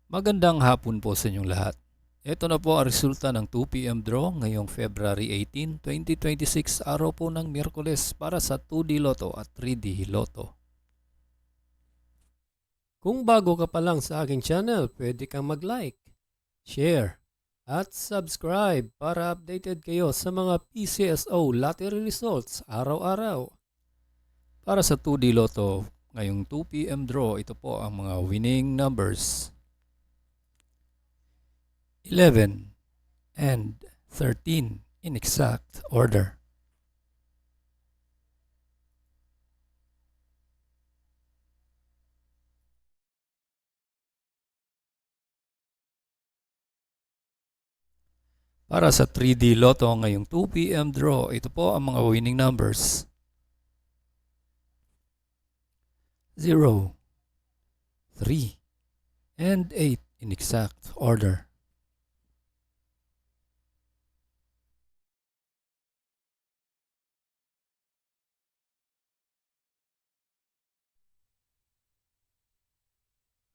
Magandang hapon po sa inyong lahat. Ito na po ang resulta ng 2 p.m. draw ngayong February 18, 2026, araw po ng Miyerkules para sa 2D Lotto at 3D Lotto. Kung bago ka pa lang sa aking channel, pwede kang mag-like, share, at subscribe para updated kayo sa mga PCSO lottery results araw-araw. Para sa 2D Lotto ngayong 2 p.m. draw, ito po ang mga winning numbers: 11 and 13 in exact order. Para sa 3D Lotto ngayong 2 p.m. draw, ito po ang mga winning numbers: 0, 3, and 8 in exact order.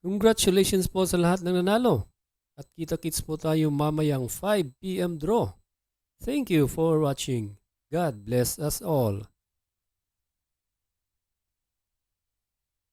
Congratulations po sa lahat ng nanalo. At kita-kits po tayo mamayang 5 p.m. draw. Thank you for watching. God bless us all.